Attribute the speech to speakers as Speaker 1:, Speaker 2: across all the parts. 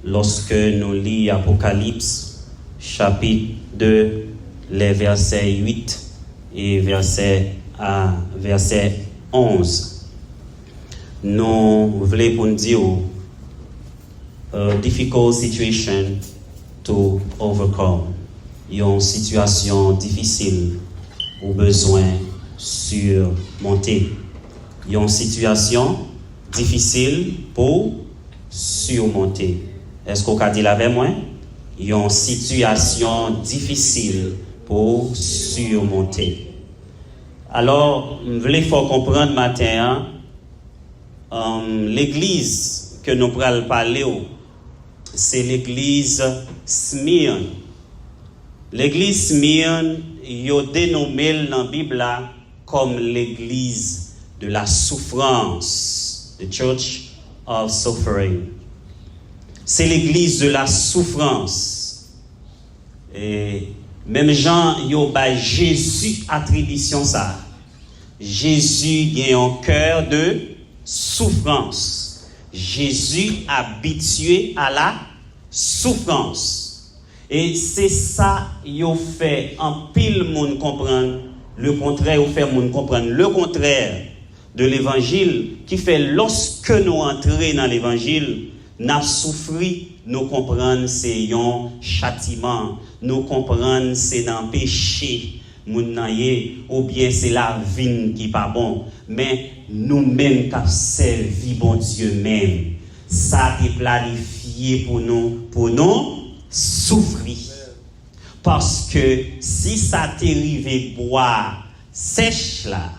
Speaker 1: lorsque nous lisons Apocalypse, chapitre 2, les versets 8 et verset 11. Nous voulons pour nous dire difficult situation to overcome. Une situation difficile ou besoin surmonter. Une situation difficile pour surmonter. Est-ce qu'on a dit là avec moi? Une situation difficile pour surmonter. Alors, je voulais faut comprendre matin, l'église que nous allons parler, c'est l'église Smyrne. L'église Smyrne, il est dénommé dans la Bible là, comme l'église de la souffrance, the Church of Suffering. C'est l'église de la souffrance. Et même Jean, Jésus attribution ça. Jésus a un cœur de souffrance. Jésus habitué à la souffrance. Et c'est ça yo fait en pile monde comprendre le contraire, ou fait monde comprendre le contraire de l'évangile qui fait lorsque nous entrons dans l'évangile, nous souffrons, nous comprenons c'est un châtiment, nous comprenons c'est dans péché ou bien c'est la vie qui pas bon, mais nous-mêmes qui servi bon Dieu même, ça est planifié pour nous souffrir. Parce que si ça t'arrive boire sèche là,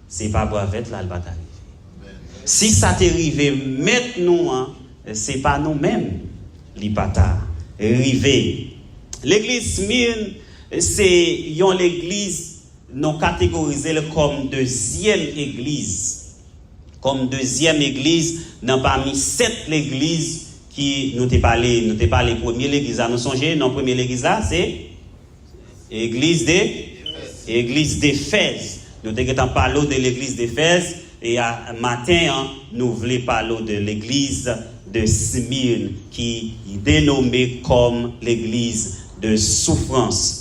Speaker 1: c'est pas boire vite là, elle va t'arriver. Si ça t'arrive maintenant, c'est pas nous-mêmes qui va t'arriver. L'église Smyrne, c'est l'église non catégorisée comme deuxième église. Comme deuxième église, dans parmi 7 églises qui nous t'ai parlé première l'église là, nous songez, non première l'église là, c'est église d'Éphèse. Nous t'ai parlé de l'église d'Éphèse et à matin, nous voulons parler de l'église de Smyrne qui est dénommée comme l'église de souffrance.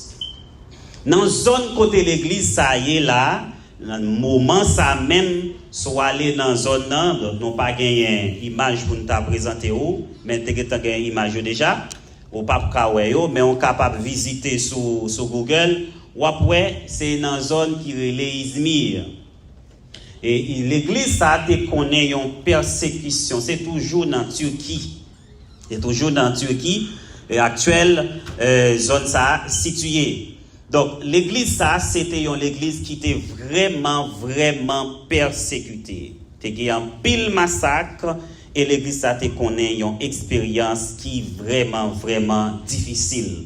Speaker 1: Dans zone côté l'église ça y est là, dans le moment ça même soit aller dans zone là, donc non pas gagner image pour nous présenter où, mais t'es gagner image déjà au pas mais on capable visiter sur Google ou après c'est dans zone qui relève Izmir. Et l'église ça te connaît une persécution, c'est toujours dans Turquie. C'est toujours dans Turquie et actuelle zone ça située. Donc, l'église, ça, c'était une église qui était vraiment persécutée. C'était un pile massacre et l'église, ça, te connaît une expérience qui est vraiment difficile.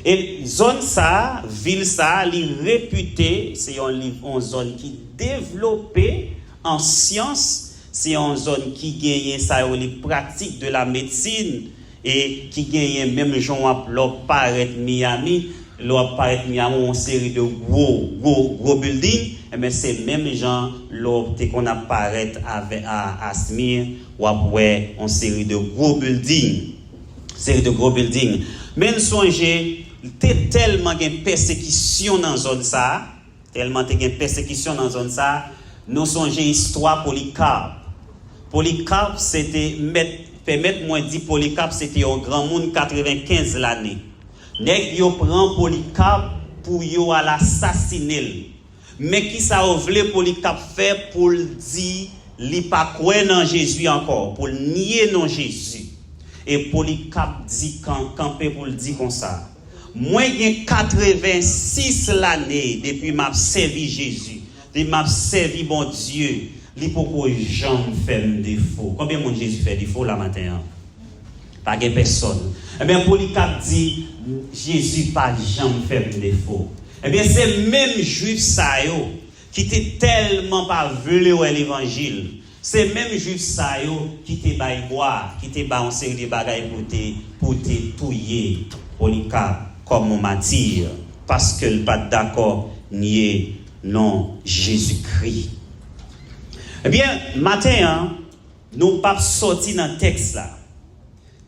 Speaker 1: Et zone ça, ville ça, elle est réputée, c'est une zone qui est développée en sciences, c'est une zone qui gagne ça, les pratiques de la médecine et qui gagne même gens paraître Miami. L'on paraît une série de gros buildings, mais c'est même gens qu'on apparaît à Smyrne ou après une série de gros buildings. Mais nous songez, tellement de persécution dans la zone ça, nous songez l'histoire Polycarpe. Polycarpe, c'était, permettez-moi de dire, Polycarpe, c'était un grand monde 95 l'année. Nèg yo prend Polycarpe pour yo à l'assassiner. Mais qui ça voulait Polycarpe faire pour dire li pas croire dans Jésus encore, pour nier non Jésus. Et Polycarpe dit camper pour le dire comme ça. Moi j'ai 86 l'année depuis m'a servi Jésus, depuis m'a servi bon Dieu, li pourquoi jamais fait défaut. Combien de Jésus fait défaut la matin? Pas de personne. Eh bien, Polycarpe dit, Jésus pas jamais fait défaut. Eh bien, c'est même juif ça yo, qui était tellement pas volé à l'évangile. C'est même juif ça yo, qui te bail boire, qui te bail en série de bagailles pour te touiller. Polycarpe, comme on m'a dit, parce que le pas d'accord nier non Jésus-Christ. Eh bien, matin, nous pas sorti dans le texte là.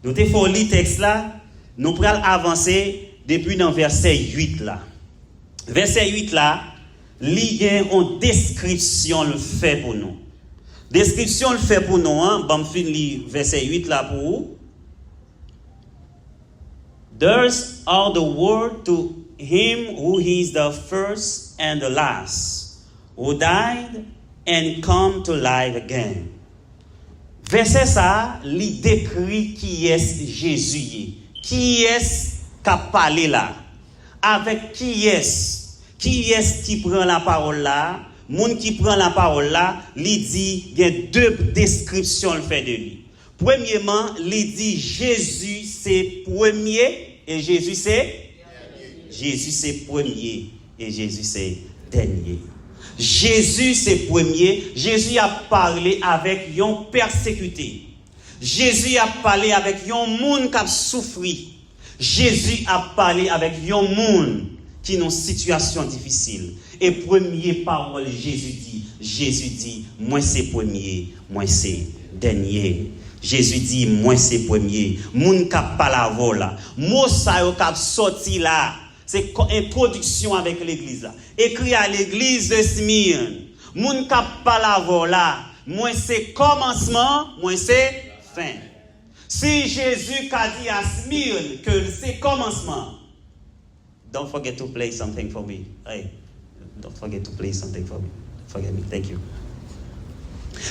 Speaker 1: Nous te faut lire texte là, nous pral avancer depuis dans verset 8 là. Verset 8 là, li gen une description le fait pour nous. Description le fait pour nous, hein, bon fin li verset 8 là pour vous. Thus are the word to him who is the first and the last, who died and come to life again. Verset ça, li décrit qui est Jésus, qui est qu'a parlé là, avec qui est qui prend la parole là, moun qui prend la parole là, li dit il y a deux descriptions le fait de lui. Premièrement, li dit Jésus c'est premier et Jésus c'est premier et Jésus c'est dernier. Jésus c'est premier, Jésus a parlé avec yon persécuté. Jésus a parlé avec yon moun qui a souffri. Jésus a parlé avec yon moun qui ont une situation difficile. Et première parole Jésus dit, moi c'est premier, moi c'est dernier. Jésus dit, moi c'est premier. Moun qui a parlé avant là. Mot ça yo qui a sorti là. C'est introduction avec l'église là. Écrit à l'église de Smyrne. Moun k'ap palavor là, moi c'est commencement, moi c'est fin. Si Jésus a dit à Smyrne que c'est commencement, don't forget to play something for me. Hey, don't forget to play something for me. Forget me. Thank you.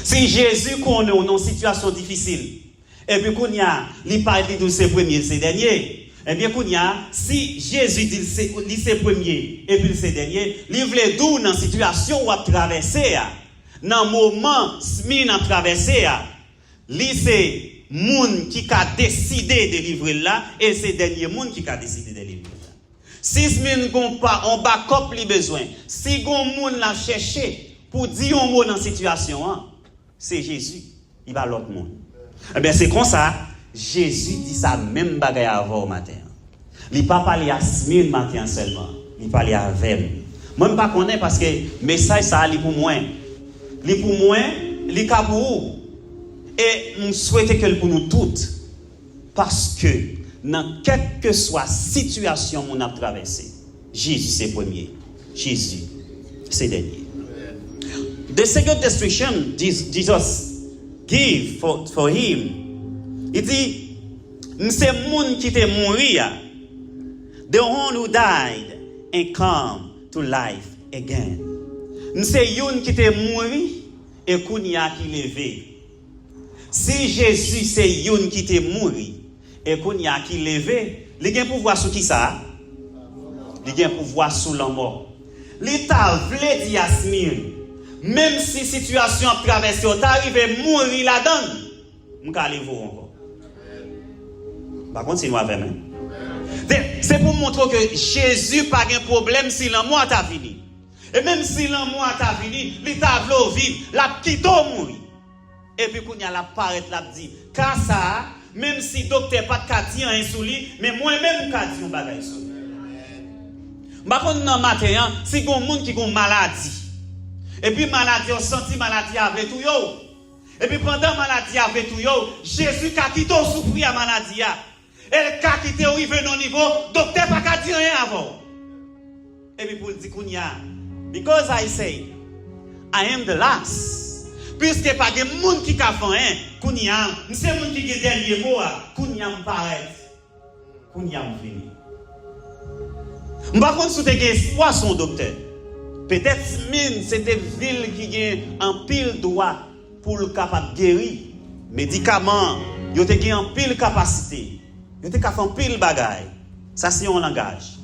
Speaker 1: Si Jésus connaît une situation difficile, et puis qu'on y a, il parle de c'est premier, c'est dernier. Eh bien, si Jésus dit c'est premier et puis c'est dernier, il veut d'où dans la situation où a traversé, dans le moment Smyrne a traversé, c'est moun qui a décidé de livrer là et c'est dernier moun qui a décidé de livrer là. Si Smyrne n'a pas un backup li besoin, si gon moun l'a cherché pour dire un mot dans la situation, c'est Jésus, il va l'autre monde. Eh bien, c'est comme ça. Jésus dit ça même bagaille avant au matin. Il n'a pas parlé à Smyrne matin seulement. Il parlait à Vem. Moi, je ne connais pas parce que le message, ça est pour moi. Il est pour moi, il est pour vous. Et je souhaite que pour nous toutes. Parce que dans quelle que soit la situation qu'on a traversée, Jésus c'est premier. Jésus c'est dernier. The second description Jesus give for him. Il dit, c'est moun qui te mourir, the one who died and come to life again. C'est yon qui te mourir et kounya qui levé. Si Jésus c'est yon qui te mourir et kounya qui levé, il a pouvoir sur qui ça? Il a pouvoir sur la mort. L'État vle di Smyrne, même si situation a traversé, t'arrive à mourir là-dedans, m'ka aller vous encore. Par contre, c'est nous avec même. C'est pour montrer que Jésus n'a pas de problème si l'amour t'a fini. Et même si l'amour t'a fini, il t'a voulu vivre, la quitte mourir. Et puis, quand il y a la parette, la dit, car ça, même si le docteur n'a pas de dire un sous lui, mais moi-même, je dis un bagage sur lui. Par contre, dans le matin, si il y a un monde qui a une maladie, et puis maladie, on senti maladie avec tout, et puis pendant la maladie avec tout, Jésus a quitté souffrir à la maladie. Elle a quitté au niveau, docteur n'a pas dire rien avant. Et puis pour dire qu'on y a, because I say, I am the last. Puisque pas de monde qui a fait rien, qu'on y a, c'est monde qui a dernier mot, qu'on y a m'paraît, qu'on y a m'fini. Par contre, si tu as espoir son docteur, peut-être Smyrne, c'était ville qui a un pile droit pour le capable de guérir. Médicaments, il y a un pile capacité. Il y a un pile bagaille. Ça, c'est un langage.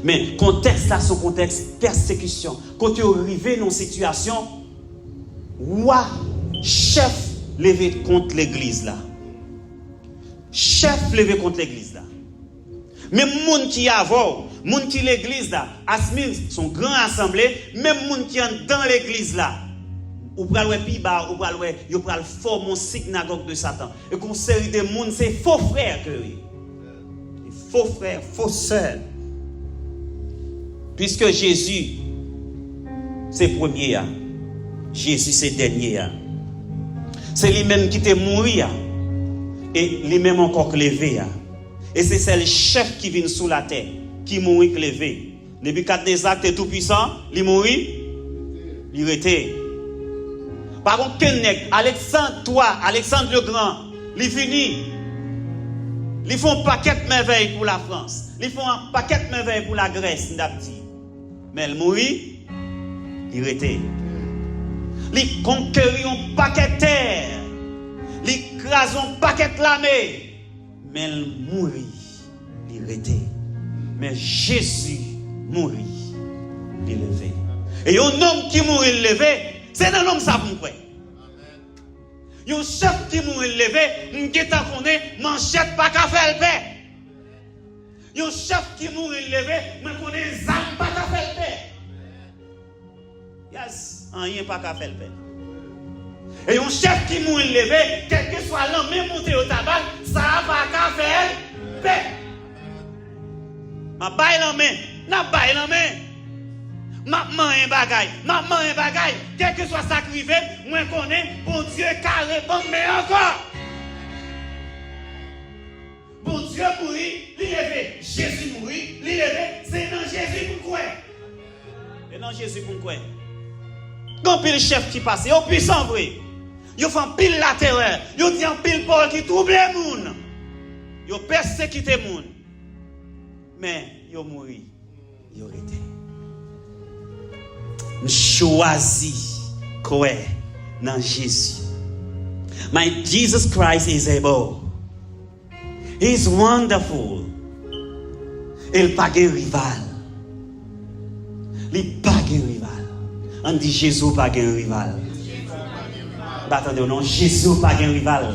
Speaker 1: Mais contexte là, son contexte persécution. Quand tu arrives dans une situation, ouah, chef levé contre l'église là. Chef levé contre l'église là. Même moun qui avant, moun qui l'église là, Asmin, son grand assemblée, même moun qui est dans l'église là. Ou pral wè pi ba, ou pral wè, yo pral former une synagogue de Satan. Et qu'on série de moun, c'est faux frères que oui. Faux frères, faux sœurs. Puisque Jésus, c'est premier, Jésus, c'est dernier. C'est lui-même qui t'est mort. Et lui-même encore levé. Et c'est le chef qui vient sous la terre, qui mourit levé. Depuis 4 des actes tout puissant, il mourit, il était. Par contre, Alexandre le Grand, il finit. Ils font un paquet de merveilles pour la France. Ils font un paquet de merveilles pour la Grèce, mais il mourit, il était. Ils conquérir un paquet de terre. Ils crasent un paquet de l'armée. Mais il mourit, il était. Mais Jésus mourit, il levé. Et un homme qui mourit, il levé, c'est un homme ça pour quoi? Un chef qui mourit, il levé, qui connaît, manchette pas qu'à faire le paix. Un chef qui mourit, il levé, mais connaît, zam pas qu'à faire le paix. Yes, rien pas qu'à faire le paix. Et un chef qui mourit levé, quel que soit l'homme, même monté au tabac, ça n'a pas qu'à faire paix. Ma baille la main, n'a baille la main. Ma main un bagay, quel que soit ça qui fait, moi connais, bon Dieu carré, bon mais encore. Bon Dieu mourit, il levé, Jésus mourit, il levé, c'est dans Jésus pour quoi? C'est dans Jésus pour quoi? Quand pile chef qui passe, au puissant vrai. Yo font pile la terreur, yo dit en pile Paul qui trouble les moun. Yo persécuté moun. Mais yo mouri, yo rete. Choisi quoi dans Jésus. My Jesus Christ is able. He is wonderful. Il pas de rival. Il pas de rival. On dit Jésus pas de rival. Attendez, non, Jésus pas de rival.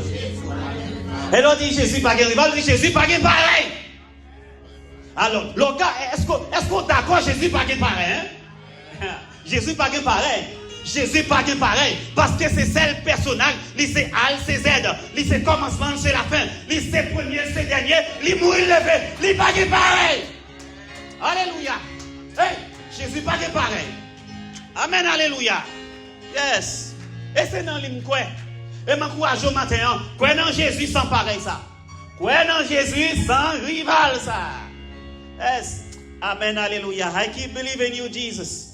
Speaker 1: Et l'on dit Jésus pas de rival, on dit Jésus pas de pareil. Alors, le gars, est-ce qu'on est d'accord Jésus pas de pareil? Hein? Jésus pas de pareil. Jésus pas de pareil. Parce que c'est seul personnage, c'est Al, c'est Z. C'est commencement, c'est la fin. C'est premier, c'est dernier. Il mourit levé. Il pas de pareil. Alléluia. Hey, Jésus pas de pareil. Amen, alléluia. Yes. Et c'est dans l'hymne quoi. Et m'encourage au matin, quoi dans Jésus sans pareil ça. Quoi dans Jésus sans rival ça. Yes. Amen, alléluia. I keep believing you, Jesus.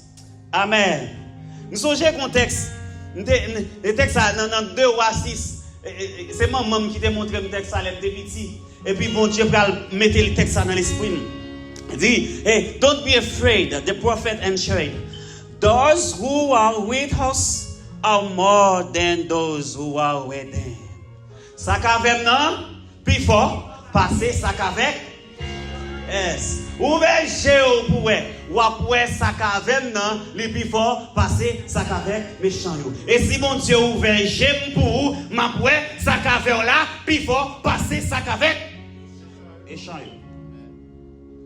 Speaker 1: Amen. Nous songez le texte. Le texte dans 2 Rois 6. C'est maman qui t'a montré le texte à l'être petit. Et puis bon Dieu va mettre le texte dans l'esprit. Il dit, hey, don't be afraid. The prophet answered, those who are with us are more than those who are with them. Ça qu'avec non, puis fort, passer ça qu'avec. Yes. Ouvert Jéo pour ou après ça qu'avec non, les plus fort, passer ça qu'avec méchant yo. Et si mon Dieu ouvert j'aime pour ma pour ça qu'avec là, puis fort, passer ça qu'avec méchant yo.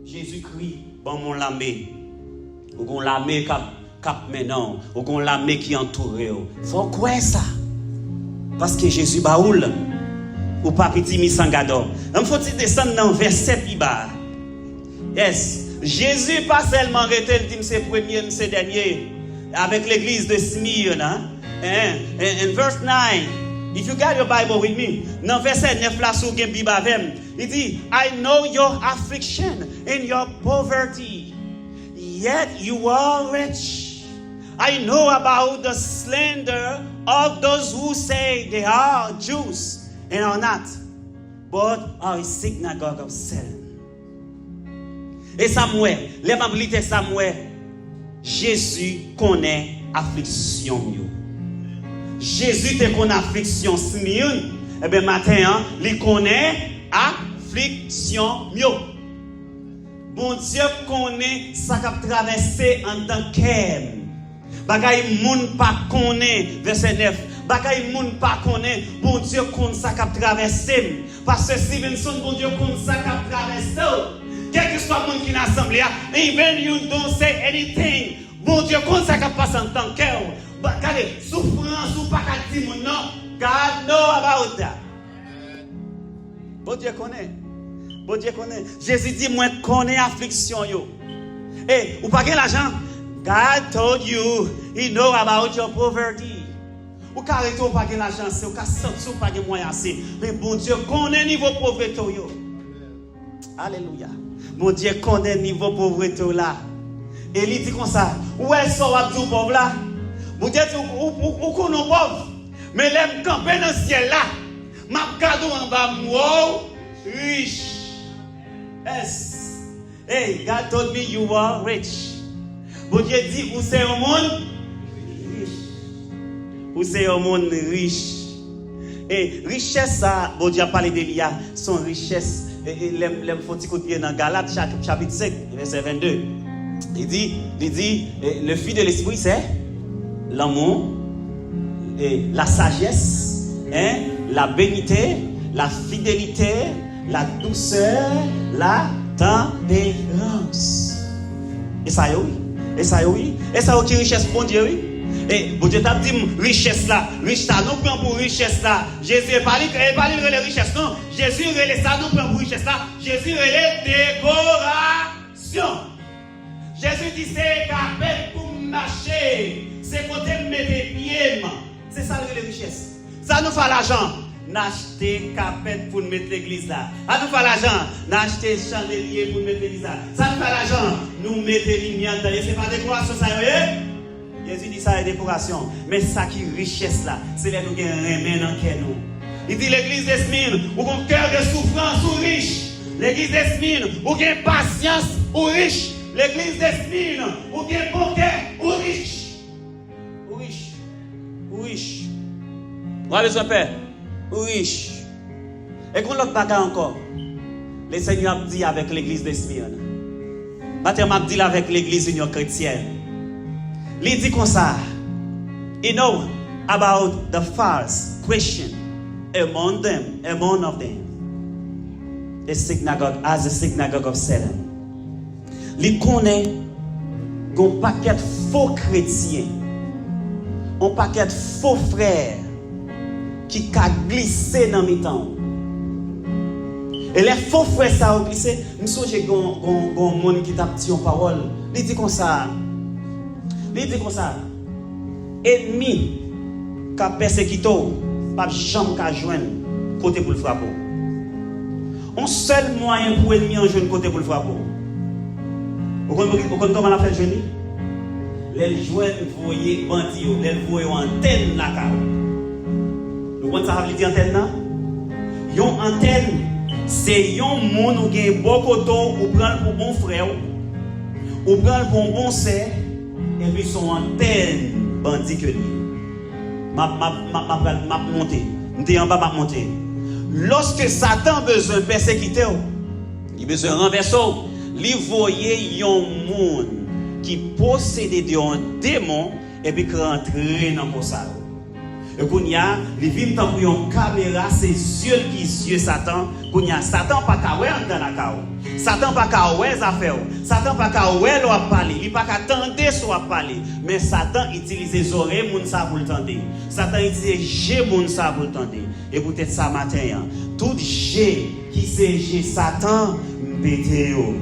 Speaker 1: Jésus-Christ, bon mon l'armée. Ou gon l'armée cap maintenant, ou gon l'armée qui entoure. Faut quoi ça? Parce que Jésus baoul ou pas petit misangado. Il faut descendre dans verset plus bas. Yes, Jésus pas seulement arrêté le c'est premier, c'est dernier avec l'église de Smyrne. In verse 9, if you got your Bible with me, dans verset 9 là sous gen Bible avec, il dit, I know your affliction and your poverty, yet you are rich. I know about the slander of those who say they are Jews and are not, but are a synagogue of Satan. Et Samuel, les bibliques Samuel, Jésus connaît affliction. Jésus te connaît affliction. Et bien matin, il connaît affliction. Bon Dieu connaît ça qui a traversé en tant qu'homme. Bagay moun pas connaît, verset 9. Bagay moun pas connaît, bon Dieu connaît ça qui a traversé. Parce que Stevenson, bon Dieu connaît ça qui a traversé. Quel que soit le monde qui est dans l'assemblée, even you don't say anything, bon Dieu connaît ça qui passe en tant qu'elle. Regardez, souffrance ou pas qu'à dire non, God know about that. Bon Dieu connaît. Bon Dieu connaît. Jésus dit, moi connais affliction yo. Ou pas l'argent, God told you, He know about your poverty. Ou carré ou pas de l'argent, ou ka senti ou pas de moyens assez. Mais bon Dieu connaît niveau pauvreté yo. Alléluia. Mon Dieu connaît niveau pauvreté là. Et il dit comme ça, où est-ce qu'on va dire pauvre là? Mon Dieu dit ou qu'on est pauvre. Mais l'aime camper dans le ciel là. M'a cadeau en bas moi riche. Yes. Hey, God told me you are rich. Bon Dieu dit où c'est au monde riche. Où c'est au monde riche. Et richesse ça, bon Dieu a parlé de l'IA, son richesse. Et l'aime faut écouter dans Galates chapitre 5 verset 22. Il dit le fruit de l'esprit c'est l'amour, et la sagesse, la bénité, la fidélité, la douceur, la tempérance. Et ça oui. Et ça qui richesse pour Dieu oui. Et bon Dieu t'a dit richesse là, riche ça nous prend pour richesse là. Jésus pas les richesses non. Jésus relève ça nous prend pour richesse là. Jésus relève décoration. Jésus dit c'est carpet pour marcher, c'est côté mettre pied. C'est ça les richesses. Ça nous fait l'argent. N'acheter carpet pour mettre l'église là. Ça nous fait l'argent. N'acheter chandelier pour mettre l'église là. Ça nous fait l'argent. Nous mettre lumière dans. C'est pas décoration ça Jésus dit ça est décoration. Mais ça qui est richesse là, c'est là nous qui remède dans cœur nous. Il dit l'église de Smyrne, ou un cœur de souffrance ou riche. L'église de Smyrne, ou une patience ou riche. L'église de Smyrne, ou un bon cœur ou riche. Ou riche. Ou riche. Vous avez besoin de paix. Ou riche. Et qu'on l'autre bagarre encore. Le Seigneur a dit avec l'église de Smyrne. Maintenant, m'a dit avec l'église union chrétienne. Il dit comme ça, you know about the false Christian among of them, the synagogue of Satan. Il connaît un paquet de faux chrétiens, un paquet de faux frères qui a glissé dans mes temps. Et les faux frères ça ont glissé. Nous sommes j'ai un monde qui t'a dit en parole. Il dit comme ça. Il dit comme ça, ennemi qui a persécuté, pas jamais qu'à joindre côté pour le frapper. Un seul moyen pour ennemi en joindre côté pour le frapper. Vous comprenez comment on a fait le jeune? Les joueurs voyaient bandits, les voyaient antenne là. Vous comprenez ça veut dire antenne là? Yon antenne, c'est yon monde qui est bon côté ou prendre pour bon frère, ou prendre pour bon sœur. Et puis son antenne bandit que lui. M'a monté. M'était en bas m'a monté. Lorsque Satan besoin persécuter, il besoin renverser, il voyait un monde qui possédait un démon et puis qui rentrait dans le ça. Et quand il y a, il vient pour une caméra, c'est yeux qui yeux Satan. Quand il y a Satan pas qu'à voir dans la chaos. Satan pas qu'à voir les affaires. Satan pas qu'à voir l'on parler. Il pas qu'à attendre soit parler. Mais Satan utilise les oreilles moun ça pour le tendre. Satan utilise G moun ça pour le tendre. Et peut-être ça matin, tout G qui c'est G Satan pété yo.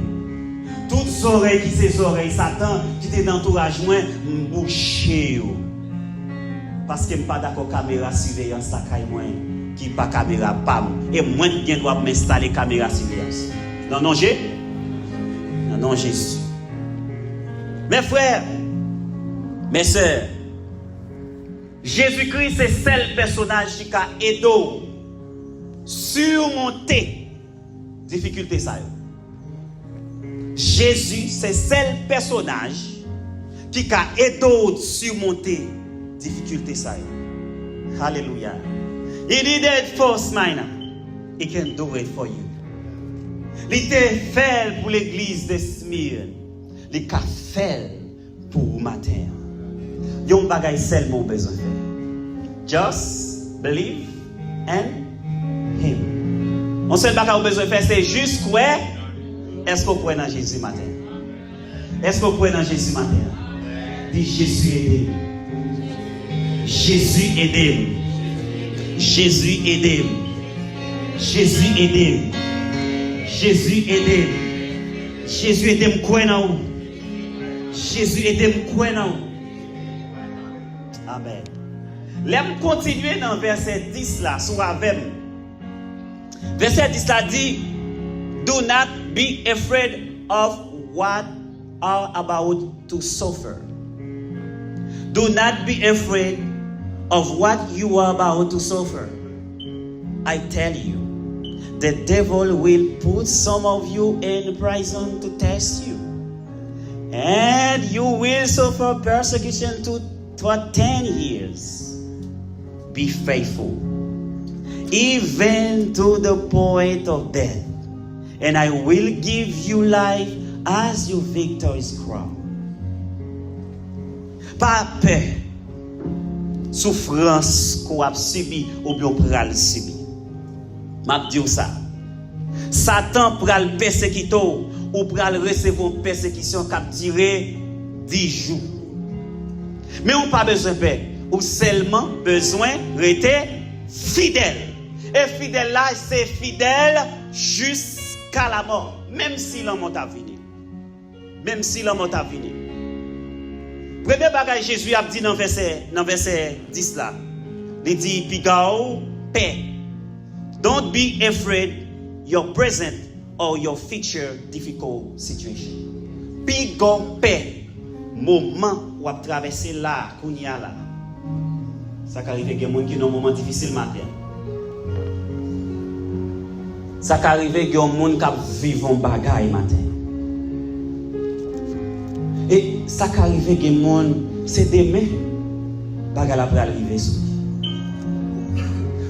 Speaker 1: Toutes oreilles qui c'est oreilles Satan qui t'est d'entourage moins bouché yo. Parce que je ne suis pas d'accord avec la caméra surveillance qui n'est pas caméra PAM. Et moi, je dois m'installer caméra surveillance. Non, Jésus. Non, Jésus. Mes frères, mes sœurs, Jésus-Christ, c'est le seul personnage qui a aidé surmonter difficulté ça. Jésus, c'est le seul personnage qui a aidé surmonter difficulté ça. Hallelujah. He did it for Smyrna. He can do it for you. Il était fait pour l'église de Smyrne. Il a fait pour matin. Yon bagay seulement besoin de faire. Just believe in Him. On seul bagay besoin de faire, c'est juste quoi? Est-ce que vous croyez dans Jésus matin? Est-ce que vous croyez dans Jésus matin? Dis Jésus aidez. Jésus aidez. Jésus aidez. Jésus aidez. Jésus aidez. Jésus aidez m'koué nan ou. Jésus aidez m'koué nan ou. Amen. L'aime continuer dans verset 10 là, sur avec. Verset 10 là dit, do not be afraid of what are about to suffer. Do not be afraid of what you are about to suffer. I tell you, the devil will put some of you in prison to test you. And you will suffer persecution for 10 years. Be faithful, even to the point of death. And I will give you life as your victor's crown. Pas peur, souffrance qu'on a subi ou bien pral subi. M'a dit ça. Satan pral persécuter ou pral recevoir une persécution qui a duré 10 jours. Mais on pas besoin de peur, ou seulement besoin rester fidèle. Et fidèle là, c'est fidèle jusqu'à la mort, même si la mort a venu. Même si la mort a venu. Premier bagage Jésus a dit dans verset 10 là. Il dit pigao paix. Don't be afraid your present or your future difficult situation. Pigao paix. Moment où a traversé là, kounya là. Ça arrive que monde qui dans un moment difficile matin. Ça arrive que monde qui vivent un bagaille matin. Et ça qui arrive que les gens, c'est demain, bagarre après arriver sous.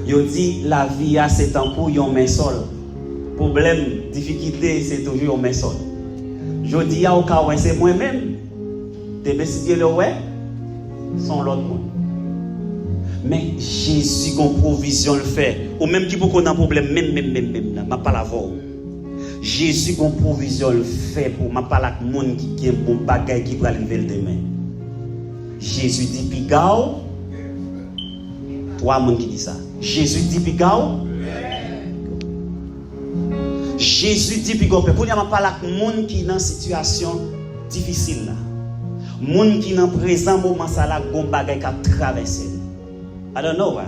Speaker 1: Yo dit la vie c'est un coup yon main sol. Problème, difficulté, c'est toujours yon main sol. Je dis à au cas où c'est moi-même. Demain si Dieu le ouais, sont l'autre monde. Mais Jésus qu'on provision le fait. Ou même qui beaucoup un problème même là, m'a pas la voix. Jésus qu'on provision le fait pour m'a pas la monde qui a un bon bagage qui va arriver le demain. Jésus dit pigao. Trois monde qui dit ça. Jésus dit pigao. Jésus dit pigao. Pour y a pas la monde qui dans situation difficile là. Monde qui dans présent moment ça la bon bagage qui a traversé. I don't know why.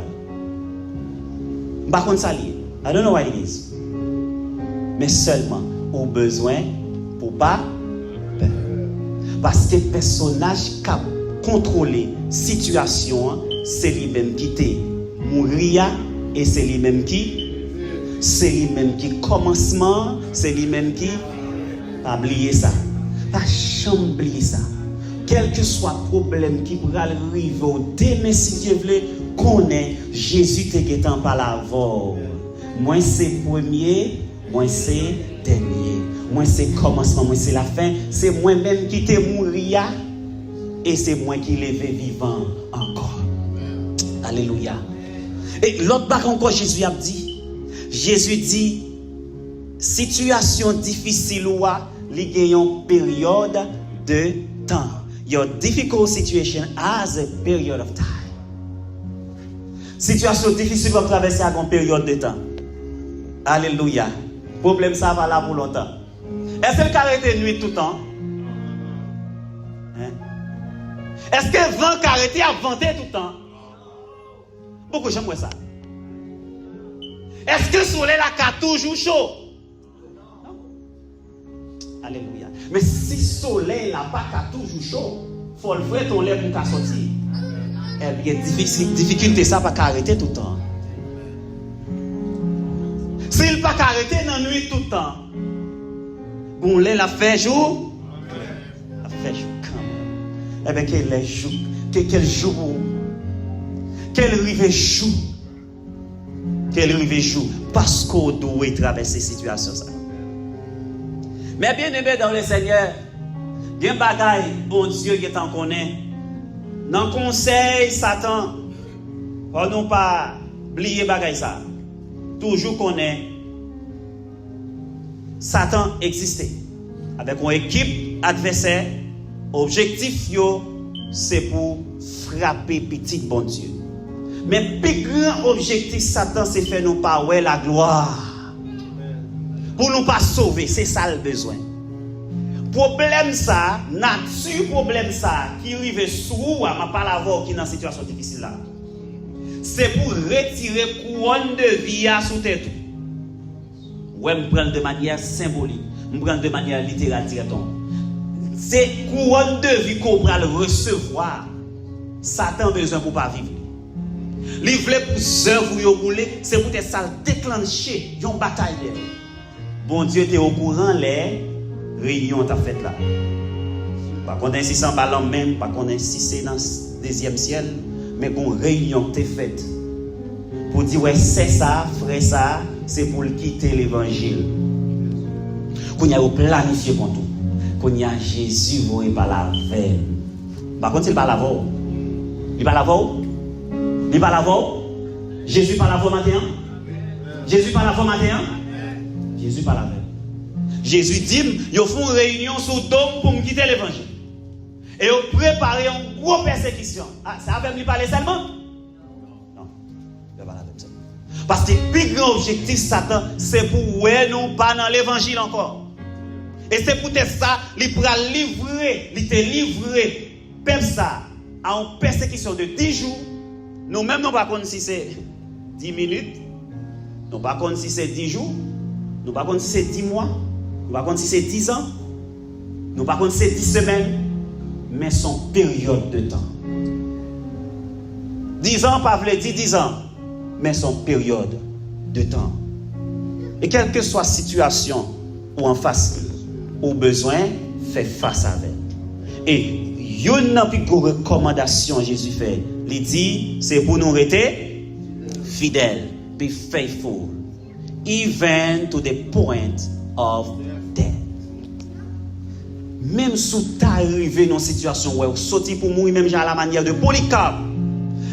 Speaker 1: Par contre ça lié. I don't know why it is. Mais seulement au besoin pour pas peur. Parce que personnage qui contrôler situation, c'est lui-même qui t'est mourir et c'est lui-même qui commencement, c'est lui-même qui pas oublier ça. Pas jamais oublier ça. Quel que soit le problème qui pourra arriver demain si Dieu veut connaît Jésus te guettant par la voix. Moi c'est premier, moi c'est dernier. Moi c'est commencement, moi c'est la fin. C'est moi-même qui t'ai mourir et c'est moi qui l'ai vivant encore. Alléluia. Et l'autre part encore Jésus a dit. Jésus dit situation difficile ou il y a une période de temps. Your difficult situation has a period of time. Situation difficile va traverser à une période de temps. Alléluia. Problème ça va là pour longtemps. Est-ce que caractère nuit tout le temps? Hein? Est-ce que vent caractère a venté tout le temps? Beaucoup j'aime ça. Est-ce que le soleil a toujours chaud? Non. Alléluia. Mais si le soleil n'a pas toujours chaud, il faut le faire ton lait pour sortir. Eh bien, difficulté ça pas arrêter tout le temps. S'il pas arrêter dans la nuit tout le temps, bon, lait la fait jour, la fait jour quand même. Eh bien, quel rive jour, parce qu'on doit traverser cette situation ça. Mais bien aimé dans le Seigneur, il y a un bagage, bon Dieu, qui t'en connaît. Dans le conseil, Satan, pour ne pas oublier bagage ça. Toujours connaît, Satan existait. Avec une équipe adversaire, objectif c'est pour frapper petit bon Dieu. Mais le plus grand objectif Satan, c'est faire nous pas ouais la gloire. Pour nous pas sauver, c'est ça le besoin. Problème ça, nature problème ça, qui arrive sous, ma pas la voir qui dans une situation difficile là. c'est pour retirer couronne de vie à sous tête. Ouais, me prendre de manière symbolique, me prendre de manière littérale directement. C'est couronne de vie qu'on va le recevoir. Satan a besoin pour pas vivre. Il voulait pour œuvres vous rouler, c'est pour ça déclencher une bataille. Bon Dieu était au courant les réunions t'a fait là. Pas qu'on insiste en ballon même, pas qu'on insiste dans le deuxième ciel, mais qu'on réunion t'est faite pour dire ouais c'est ça, frère ça, c'est pour quitter l'évangile. Qu'on y a planifié pour tout. Qu'on y a Jésus vous pas la veille. Par contre il pas la voix. Il pas la voix. Il pas la voix. Jésus pas la voix matin. Jésus pas la voix matin. Jésus pas la veille. Jésus dit, ils font une réunion sur dôme pour me quitter l'évangile. Et ils préparent une grosse persécution. Ah, ça va me parler seulement? Non. Il va pas la même ça. Parce que le plus grand objectif Satan, c'est pour ouais nous pas dans l'évangile encore. Et c'est pour ça, il pourra livrer, il te livrer, peuple ça, à une persécution de 10 jours. Nous-mêmes, nous ne savons pas si c'est 10 minutes, nous ne savons pas si c'est 10 jours, nous ne savons pas si c'est 10 mois, nous ne savons pas si c'est 10 ans, nous ne savons pas si c'est 10 semaines, mais son période de temps. 10 ans, pas veut dire 10 ans, mais son période de temps. Et quelle que soit la situation ou en face, au besoin, fait face avec. Et une plus grande recommandation Jésus fait, il dit, c'est pour nous rester fidèles, be faithful, even to the point of death. Même si tu arrivé dans une situation où tu sorti pour mourir, même à la manière de Polycarpe,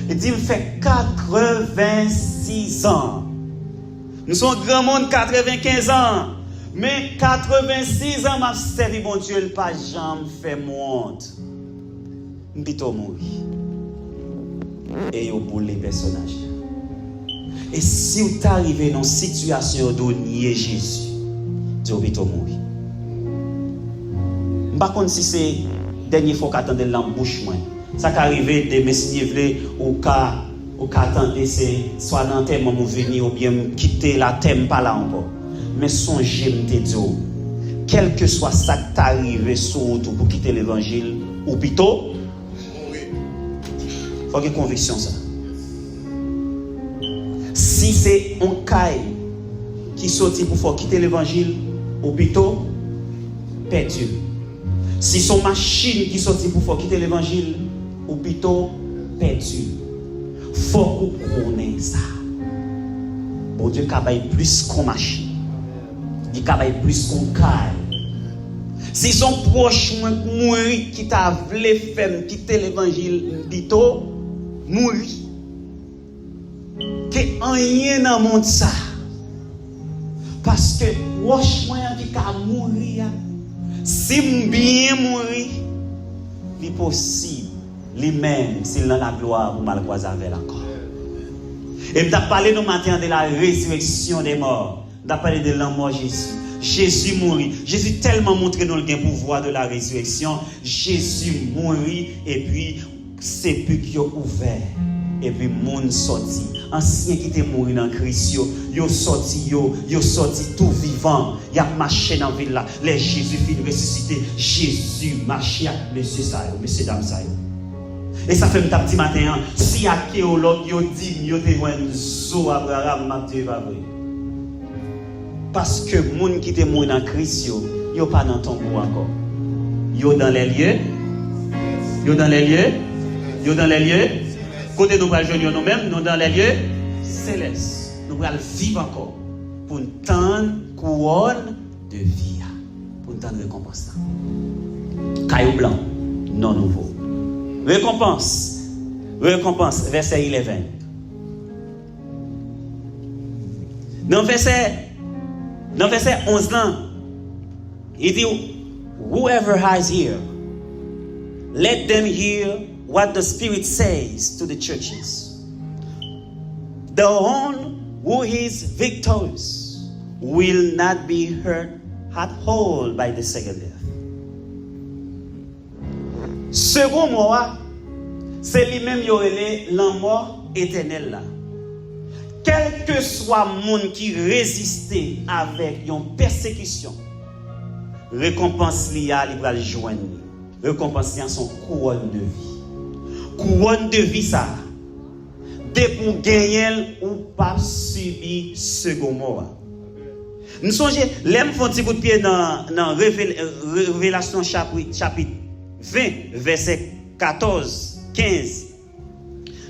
Speaker 1: il dit, il fait 86 ans. Nous sommes grand monde 95 ans. Mais 86 ans m'a servi mon Dieu, le pas jamais fait honte. M'pito mourir. Et au bout les personnages. Et si vous arrivez dans une situation de nier Jésus, Dieu m'pito mourir. Par contre, si c'est la dernière fois qu'attendez l'embouche, ça qui arrive de messieurs ou qu'attendez, c'est soit dans le thème où venir ou bien quitter la thème pas là encore. Mais songez, me dire, quel que soit ça qui t'arrive sur route pour quitter l'évangile, ou plutôt, il faut qu'il y ait conviction ça. Si c'est un caille qui sortit pour faire quitter l'évangile, ou plutôt, perdu. Si c'est une machine qui sortit pour faire quitter l'évangile, ou plutôt, perdu. Il faut qu'on connaisse ça. Bon Dieu, qu'il plus qu'une machine. Il travaille plus qu'on caille. Si son proche mourir qui t'a voulu faire quitter l'évangile, plutôt mourir. Que rien dans le monde ça. Parce que proche moyen qui t'a mourir, si bien mourir, il est possible, lui-même, s'il a la gloire, vous mal croiser avec encore. Et je parlé nous matin de la résurrection des morts. On a parlé de la mort Jésus. Jésus mourit. Jésus tellement montré nous le pouvoir de la résurrection. Jésus mourit et puis sépulcre ouvert. Et puis monde sorti. Ancien qui était mort dans Christ, yo sorti tout vivant. Il a marché dans la ville là. Les Jésus fin ressuscité. Jésus marché avec monsieur ça, monsieur dame ça. Et ça fait un petit matin, si archéologue yo dit yo te un zo Abraham Mathieu va vrai. Parce que les gens qui sont morts dans Christ, ils ne sont pas dans ton goût encore. Ils sont dans les lieux. Ils sont dans les lieux. Ils sont dans les lieux. Côté nous allons joindre nous-mêmes, nous dans les lieux célestes. Nous allons vivre encore pour une tendre couronne de vie. Pour une tendre récompense. Caillou blanc, non nouveau. Récompense. Récompense, verset 11. Dans verset 11 là, il dit, whoever has ear, let them hear what the Spirit says to the churches. The one who is victorious will not be hurt at all by the second death. Second mot, c'est lui-même qui a la mort éternel là. Quel que soit le monde qui résiste avec une persécution, récompense liée, il va le joindre. Récompense liée son couronne de vie. Couronne de vie ça. Dès pour gagner ou pas subir second mort. Nous songez, l'aime font petit bout de pied dans Révélation chapitre 20, verset 14, 15.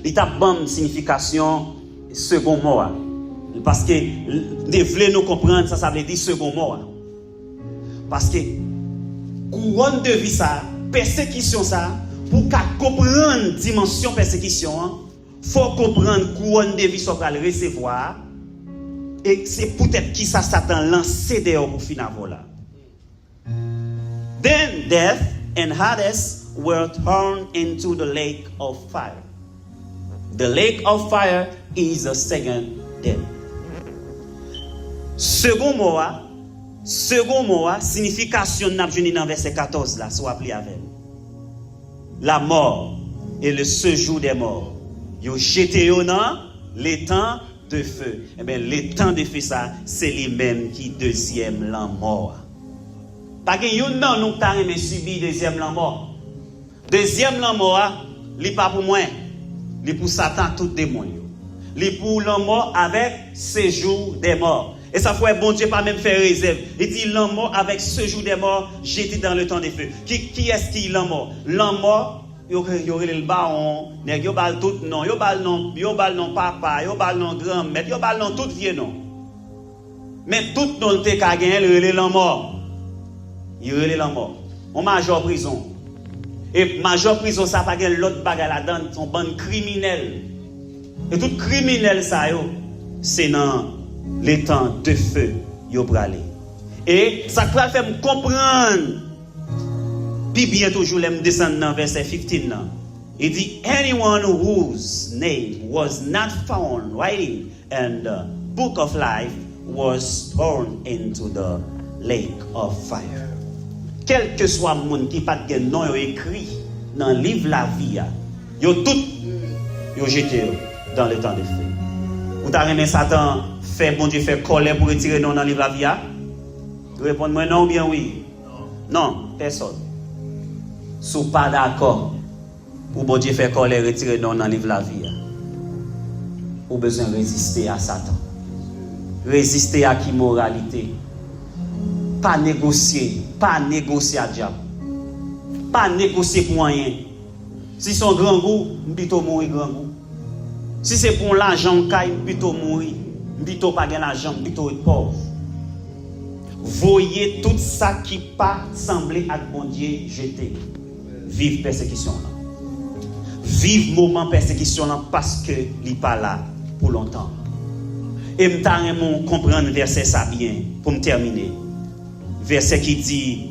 Speaker 1: Il y a une bonne signification second mort. Parce que, vous voulez nous comprendre, ça veut dire second mort. Parce que, couronne de vie, ça, persécution, ça, pour comprendre la dimension persécution, il faut comprendre couronne de vie, ça va le recevoir. Et c'est peut-être qui ça Satan lancé dehors pour finir là. Then death and Hades were thrown into the lake of fire. The lake of fire is the second death. Second mot, signification n'a pas dans verset 14 là, soit appelé avec. La mort et le séjour des morts. Yo jeté dans les temps de feu. Eh bien, les temps de feu ça, c'est lui-même qui deuxième la mort. Pas que yon nan nous ta remet subir deuxième la mort. Deuxième la mort, li pas pour moi. Li pour Satan tout démon yo. Li pour la mort avec séjour des morts. Et ça faut bon Dieu pas même faire réserve. Il dit la mort avec séjour des morts, jeté dans le temps de feu. Qui est-ce qui la mort? La mort yo le baron, nèg yo bal tout non, yo bal non papa, yo bal non grand-mère, yo bal non tout vieux non. Mais tout non te ka gagner le la mort. Il relè la mort. On major prison. Et major prison ça pas gen l'autre bagarre là-dedans, son bande criminel. Et tout criminel ça yo, c'est dans les temps de feu yo bralé. Et ça va faire me comprendre. Puis bien toujours l'aime descendre dans verset 15 là. Il dit anyone whose name was not found writing in the book of life was thrown into the lake of fire. Quel que soit le monde qui pas de nom écrit dans le livre la vie, yo tout yo jeté dans le temps de feu. Ou t'as remis Satan fait bon Dieu fait colère pour retirer non dans le livre la vie? Répondez-moi non ou bien oui. Non, personne. Si pas d'accord pour bon Dieu faire colère retirer non dans le livre la vie, ou besoin de résister à Satan. Résister à l'immoralité. Pas négocier à diable. Pas négocier pour rien. Si son grand goût, plutôt mourir grand goût. Si c'est pour l'argent caille, plutôt mourir. Plutôt pas gagner l'argent, plutôt être pauvre. Voyez tout ça qui pas semblé à bon Dieu jeter. Vive persécution là. Vive moment persécution là parce que il pas là pour longtemps. Et m'ta comprendre verset ça bien pour me terminer. Verset qui dit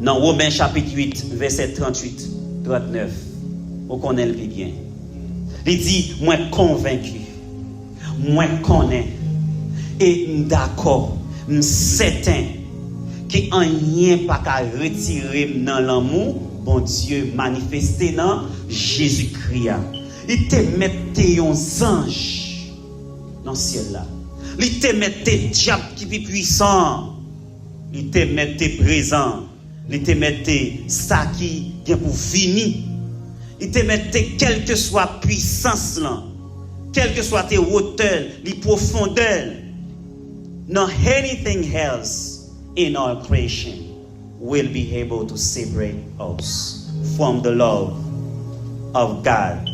Speaker 1: dans Romains chapitre 8 verset 38 39. On connaît le plus bien. Il dit moi convaincu. Moi connais et d'accord, certain que rien pas qu'à retirer dans l'amour bon Dieu manifesté dans Jésus-Christ. Il te mette un ange dans le ciel là. Il te mette diable qui est puissant. Il te mette présent. Il te mette ça qui vient pour finir. Il te mette quelle que soit puissance là, quelle que soit tes hauteurs, les profondeurs. No anything else in our creation will be able to separate us from the love of God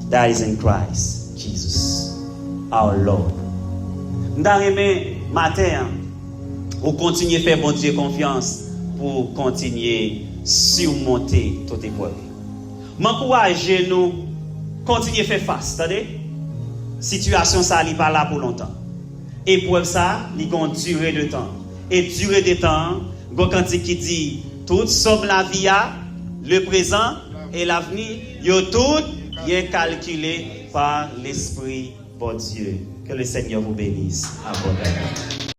Speaker 1: that is in Christ Jesus, our Lord. M'd'arrêter matin, on continue à faire bon Dieu confiance pour continuer surmonter toute épreuve. M'encouragez nous continuer à faire face, attendez? Situation ça n'est pas là pour longtemps. Épreuve ça, il a une durée de temps. Et durée de temps, il qui dit tout sauf la vie, le présent et l'avenir, yo tout bien calculé par l'Esprit de Dieu. Que le Seigneur vous bénisse abondamment.